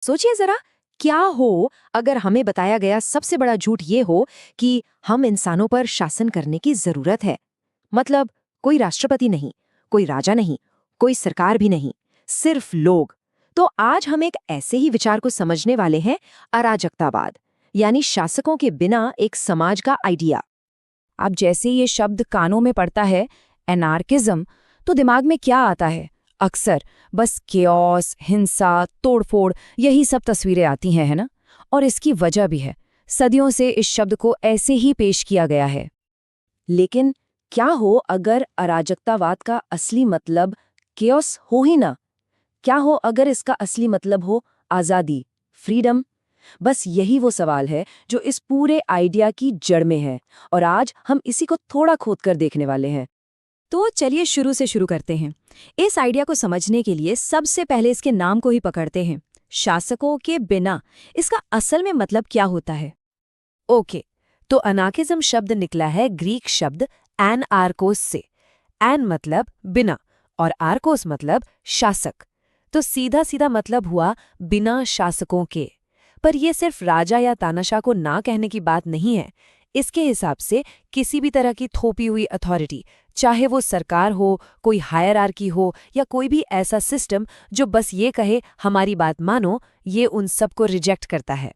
सोचिए जरा, क्या हो अगर हमें बताया गया सबसे बड़ा झूठ ये हो कि हम इंसानों पर शासन करने की जरूरत है। मतलब कोई राष्ट्रपति नहीं, कोई राजा नहीं, कोई सरकार भी नहीं, सिर्फ लोग। तो आज हम एक ऐसे ही विचार को समझने वाले हैं, अराजकतावाद, यानी शासकों के बिना एक समाज का आइडिया। अब जैसे ये शब्द कानों में पड़ता है, एनार्किज्म, तो दिमाग में क्या आता है? अक्सर बस केओस, हिंसा, तोड़फोड़, यही सब तस्वीरें आती हैं, है ना? और इसकी वजह भी है। सदियों से इस शब्द को ऐसे ही पेश किया गया है। लेकिन क्या हो अगर अराजकतावाद का असली मतलब केओस हो ही ना? क्या हो अगर इसका असली मतलब हो आज़ादी, फ्रीडम? बस यही वो सवाल है जो इस पूरे आइडिया की जड़ में है, और आज हम इसी को थोड़ा खोद कर देखने वाले हैं। तो चलिए शुरू से शुरू करते हैं। इस आइडिया को समझने के लिए सबसे पहले इसके नाम को ही पकड़ते हैं। शासकों के बिना, इसका असल में मतलब क्या होता है? ओके, तो अनार्किज्म शब्द निकला है ग्रीक शब्द एन आर्कोस से। एन मतलब बिना और आर्कोस मतलब शासक। तो सीधा सीधा मतलब हुआ बिना शासकों के। पर यह सिर्फ राजा या तानाशाह को ना कहने की बात नहीं है। इसके हिसाब से किसी भी तरह की थोपी हुई अथॉरिटी, चाहे वो सरकार हो, कोई हायरार्की हो या कोई भी ऐसा सिस्टम जो बस ये कहे हमारी बात मानो, ये उन सबको रिजेक्ट करता है।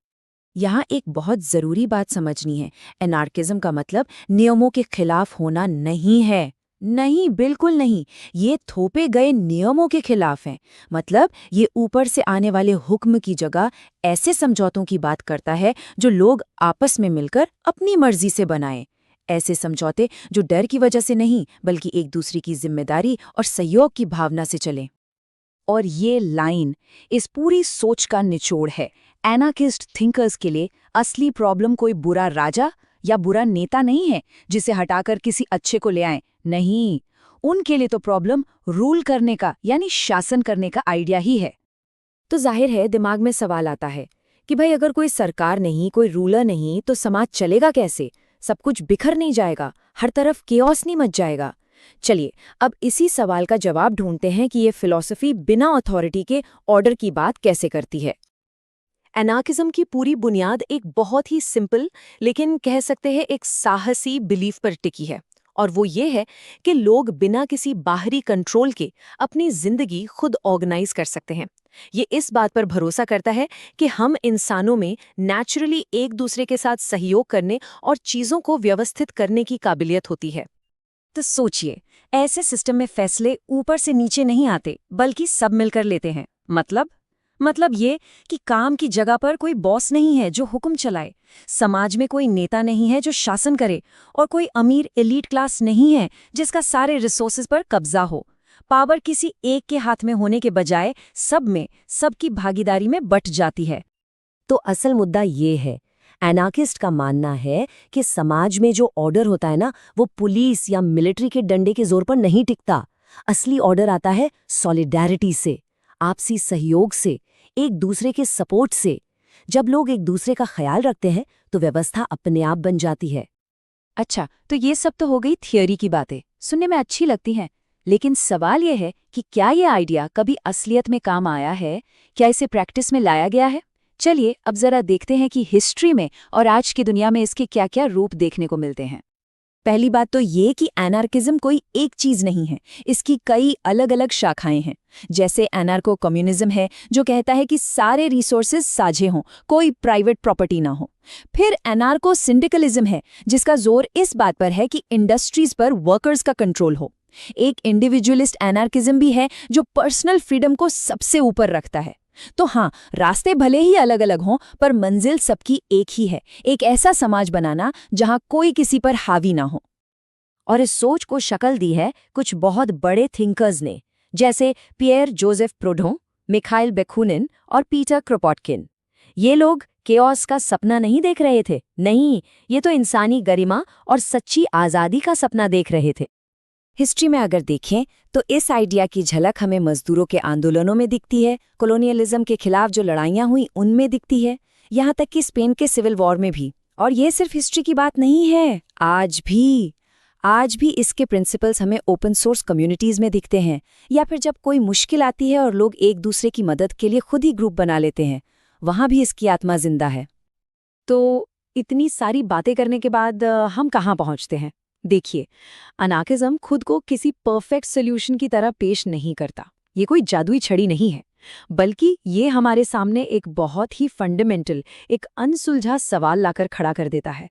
यहाँ एक बहुत जरूरी बात समझनी है। एनार्किज्म का मतलब नियमों के खिलाफ होना नहीं है। नहीं, बिल्कुल नहीं। ये थोपे गए नियमों के खिलाफ है। मतलब ये ऊपर से आने वाले हुक्म की जगह ऐसे समझौतों की बात करता है जो लोग आपस में मिलकर अपनी मर्जी से बनाएं। ऐसे समझौते जो डर की वजह से नहीं, बल्कि एक दूसरे की जिम्मेदारी और सहयोग की भावना से चलें। और ये लाइन इस पूरी सोच का निचोड़ है। एनार्किस्ट थिंकर्स के लिए असली प्रॉब्लम कोई बुरा राजा या बुरा नेता नहीं है जिसे हटाकर किसी अच्छे को ले आएं। नहीं, उनके लिए तो प्रॉब्लम रूल करने का, यानी शासन करने का आइडिया ही है। तो जाहिर है दिमाग में सवाल आता है कि भाई अगर कोई सरकार नहीं, कोई रूलर नहीं, तो समाज चलेगा कैसे? सब कुछ बिखर नहीं जाएगा? हर तरफ केओस नहीं मच जाएगा? चलिए अब इसी सवाल का जवाब ढूंढते हैं कि ये फिलॉसफी बिना अथॉरिटी के ऑर्डर की बात कैसे करती है। एनार्किज्म की पूरी बुनियाद एक बहुत ही सिंपल, लेकिन कह सकते हैं एक साहसी बिलीफ पर टिकी है। और वो ये है कि लोग बिना किसी बाहरी कंट्रोल के अपनी जिंदगी खुद ऑर्गेनाइज कर सकते हैं। ये इस बात पर भरोसा करता है कि हम इंसानों में नेचुरली एक दूसरे के साथ सहयोग करने और चीज़ों को व्यवस्थित करने की काबिलियत होती है। तो सोचिए, ऐसे सिस्टम में फैसले ऊपर से नीचे नहीं आते, बल्कि सब मिलकर लेते हैं। मतलब ये कि काम की जगह पर कोई बॉस नहीं है जो हुक्म चलाए, समाज में कोई नेता नहीं है जो शासन करे, और कोई अमीर एलीट क्लास नहीं है जिसका सारे रिसोर्सेज पर कब्जा हो। पावर किसी एक के हाथ में होने के बजाय सब में, सबकी भागीदारी में बट जाती है। तो असल मुद्दा ये है, एनार्किस्ट का मानना है कि समाज में जो ऑर्डर होता है ना, वो पुलिस या मिलिट्री के डंडे के जोर पर नहीं टिकता। असली ऑर्डर आता है सॉलिडेरिटी से, आपसी सहयोग से, एक दूसरे के सपोर्ट से। जब लोग एक दूसरे का ख्याल रखते हैं तो व्यवस्था अपने आप बन जाती है। अच्छा, तो ये सब तो हो गई थियोरी की बातें, सुनने में अच्छी लगती हैं। लेकिन सवाल यह है कि क्या ये आइडिया कभी असलियत में काम आया है? क्या इसे प्रैक्टिस में लाया गया है? चलिए अब जरा देखते हैं कि हिस्ट्री में और आज की दुनिया में इसके क्या क्या रूप देखने को मिलते हैं। पहली बात तो ये कि एनार्किज्म कोई एक चीज नहीं है, इसकी कई अलग अलग शाखाएं हैं। जैसे एनार्को कम्युनिज्म है जो कहता है कि सारे रिसोर्सेज साझे हों, कोई प्राइवेट प्रॉपर्टी ना हो। फिर एनार्को सिंडिकलिज्म है जिसका जोर इस बात पर है कि इंडस्ट्रीज पर वर्कर्स का कंट्रोल हो। एक इंडिविजुअलिस्ट एनार्किज्म भी है जो पर्सनल फ्रीडम को सबसे ऊपर रखता है। तो हाँ, रास्ते भले ही अलग अलग हों, पर मंजिल सबकी एक ही है, एक ऐसा समाज बनाना जहां कोई किसी पर हावी ना हो। और इस सोच को शक्ल दी है कुछ बहुत बड़े थिंकर्स ने, जैसे पियर जोसेफ प्रोडों, मिखाइल बेखुनिन और पीटर क्रोपोटकिन। ये लोग केओस का सपना नहीं देख रहे थे, नहीं, ये तो इंसानी गरिमा और सच्ची आज़ादी का सपना देख रहे थे। हिस्ट्री में अगर देखें तो इस आइडिया की झलक हमें मजदूरों के आंदोलनों में दिखती है, कॉलोनियलिज्म के खिलाफ जो लड़ाइयाँ हुई उनमें दिखती है, यहाँ तक कि स्पेन के सिविल वॉर में भी। और ये सिर्फ हिस्ट्री की बात नहीं है, आज भी इसके प्रिंसिपल्स हमें ओपन सोर्स कम्युनिटीज़ में दिखते हैं, या फिर जब कोई मुश्किल आती है और लोग एक दूसरे की मदद के लिए खुद ही ग्रुप बना लेते हैं। वहां भी इसकी आत्मा जिंदा है। तो इतनी सारी बातें करने के बाद हम कहाँ पहुंचते हैं? देखिए, अनार्किज्म खुद को किसी परफेक्ट सॉल्यूशन की तरह पेश नहीं करता। ये कोई जादुई छड़ी नहीं है, बल्कि ये हमारे सामने एक बहुत ही फंडामेंटल, एक अनसुलझा सवाल लाकर खड़ा कर देता है।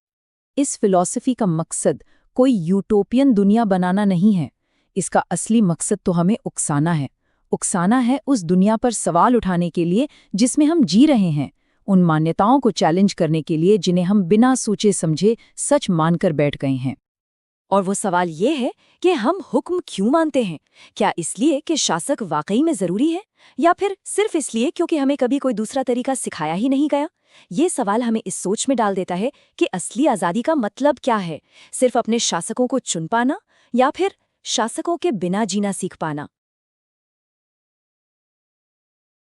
इस फिलॉसफी का मकसद कोई यूटोपियन दुनिया बनाना नहीं है। इसका असली मकसद तो हमें उकसाना है उस दुनिया पर सवाल उठाने के लिए जिसमें हम जी रहे हैं, उन मान्यताओं को चैलेंज करने के लिए जिन्हें हम बिना सोचे समझे सच मानकर बैठ गए हैं। और वो सवाल ये है कि हम हुक्म क्यों मानते हैं? क्या इसलिए कि शासक वाकई में जरूरी है, या फिर सिर्फ इसलिए क्योंकि हमें कभी कोई दूसरा तरीका सिखाया ही नहीं गया? ये सवाल हमें इस सोच में डाल देता है कि असली आज़ादी का मतलब क्या है, सिर्फ अपने शासकों को चुन पाना या फिर शासकों के बिना जीना सीख पाना।